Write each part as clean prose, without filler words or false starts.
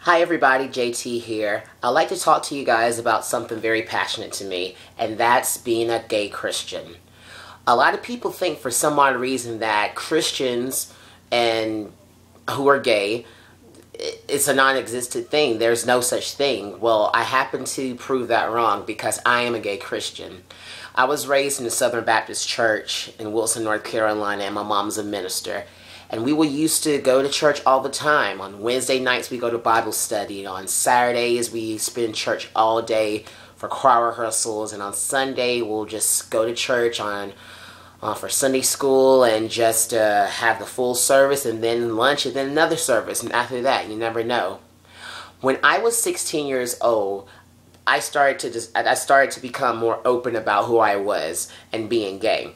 Hi everybody, JT here. I'd like to talk to you guys about something very passionate to me, and that's being a gay Christian. A lot of people think for some odd reason that Christians and who are gay, it's a non-existent thing. There's no such thing. Well, I happen to prove that wrong because I am a gay Christian. I was raised in the Southern Baptist Church in Wilson, North Carolina, and my mom's a minister. And we used to go to church all the time. On Wednesday nights, we go to Bible study. On Saturdays, we spend church all day for choir rehearsals. And on Sunday, we'll just go to church for Sunday school and just have the full service, and then lunch, and then another service. And after that, you never know. When I was 16 years old, I started to become more open about who I was and being gay.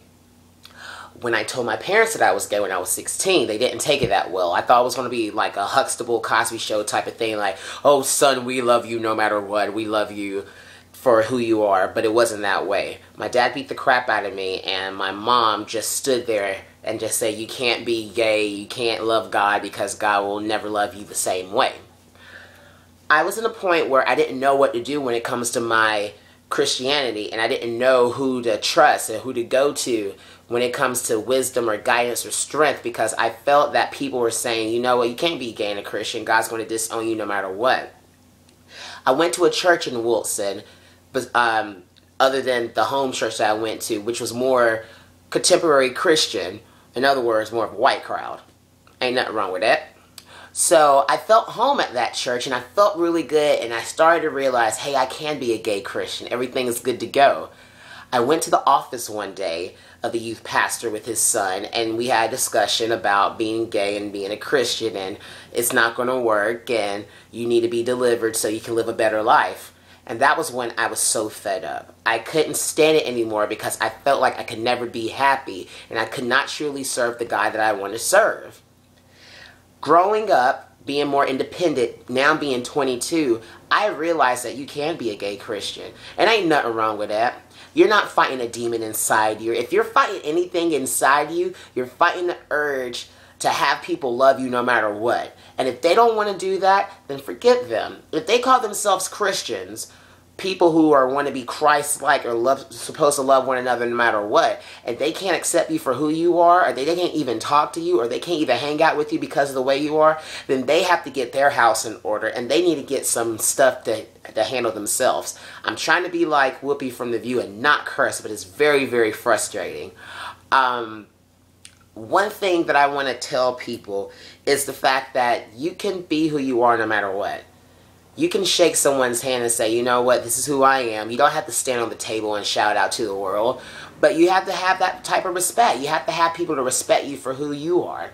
When I told my parents that I was gay when I was 16, they didn't take it that well. I thought it was going to be like a Huxtable, Cosby Show type of thing, like, oh son, we love you no matter what, we love you for who you are, but it wasn't that way. My dad beat the crap out of me, and my mom just stood there and just said, you can't be gay, you can't love God because God will never love you the same way. I was in a point where I didn't know what to do when it comes to my Christianity, and I didn't know who to trust and who to go to when it comes to wisdom or guidance or strength, because I felt that people were saying, you know what, you can't be gay and a Christian, God's going to disown you no matter what. I went to a church in Wilson, but other than the home church that I went to, which was more contemporary Christian, in other words, more of a white crowd. Ain't nothing wrong with that. So I felt home at that church, and I felt really good, and I started to realize, hey, I can be a gay Christian. Everything is good to go. I went to the office one day of the youth pastor with his son, and we had a discussion about being gay and being a Christian, and it's not going to work, and you need to be delivered so you can live a better life. And that was when I was so fed up. I couldn't stand it anymore because I felt like I could never be happy, and I could not truly serve the God that I want to serve. Growing up, being more independent, now being 22, I realized that you can be a gay Christian. And ain't nothing wrong with that. You're not fighting a demon inside you. If you're fighting anything inside you, you're fighting the urge to have people love you no matter what. And if they don't want to do that, then forget them. If they call themselves Christians, people who want to be Christ-like or supposed to love one another no matter what, and they can't accept you for who you are, or they can't even talk to you, or they can't even hang out with you because of the way you are, then they have to get their house in order, and they need to get some stuff to handle themselves. I'm trying to be like Whoopi from The View and not curse, but it's very, very frustrating. One thing that I want to tell people is the fact that you can be who you are no matter what. You can shake someone's hand and say, you know what, this is who I am. You don't have to stand on the table and shout out to the world, but you have to have that type of respect. You have to have people to respect you for who you are.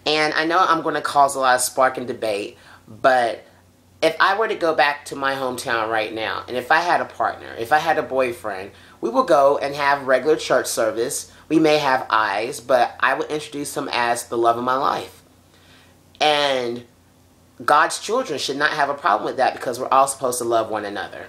And I know I'm going to cause a lot of spark and debate, but if I were to go back to my hometown right now, and if I had a partner, if I had a boyfriend, we would go and have regular church service. We may have eyes, but I would introduce him as the love of my life. And God's children should not have a problem with that because we're all supposed to love one another.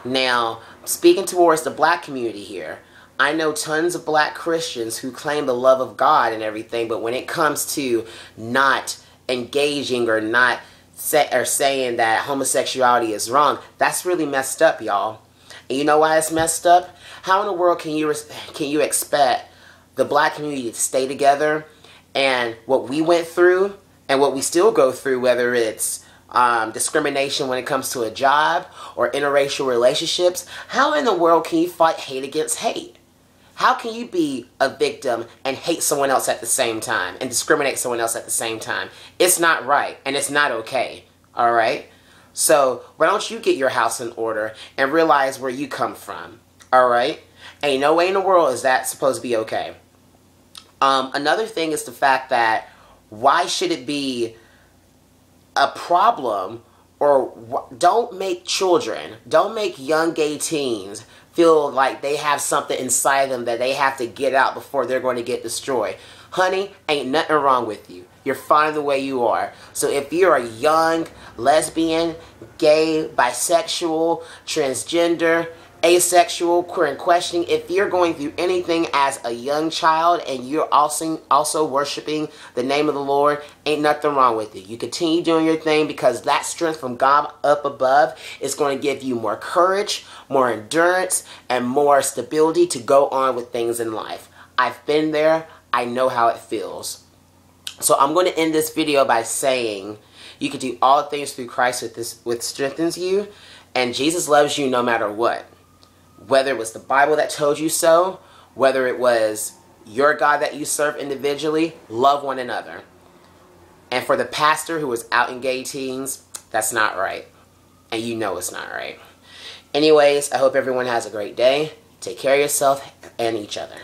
Now, speaking towards the black community here, I know tons of black Christians who claim the love of God and everything, but when it comes to not engaging or not saying that homosexuality is wrong, that's really messed up, y'all. And you know why it's messed up? How in the world can you expect the black community to stay together, and what we went through and what we still go through, whether it's discrimination when it comes to a job or interracial relationships, how in the world can you fight hate against hate? How can you be a victim and hate someone else at the same time and discriminate someone else at the same time? It's not right, and it's not okay, all right? So why don't you get your house in order and realize where you come from, all right? Ain't no way in the world is that supposed to be okay. Another thing is the fact that why should it be a problem, or don't make young gay teens feel like they have something inside them that they have to get out before they're going to get destroyed. Honey, ain't nothing wrong with you. You're fine the way you are. So if you're a young lesbian, gay, bisexual, transgender, asexual, queer, and questioning, if you're going through anything as a young child and you're also worshiping the name of the Lord, ain't nothing wrong with it. You continue doing your thing, because that strength from God up above is going to give you more courage, more endurance, and more stability to go on with things in life. I've been there. I know how it feels. So I'm going to end this video by saying you can do all things through Christ which strengthens you, and Jesus loves you no matter what. Whether it was the Bible that told you so, whether it was your God that you serve individually, love one another. And for the pastor who was out in gay teens, that's not right. And you know it's not right. Anyways, I hope everyone has a great day. Take care of yourself and each other.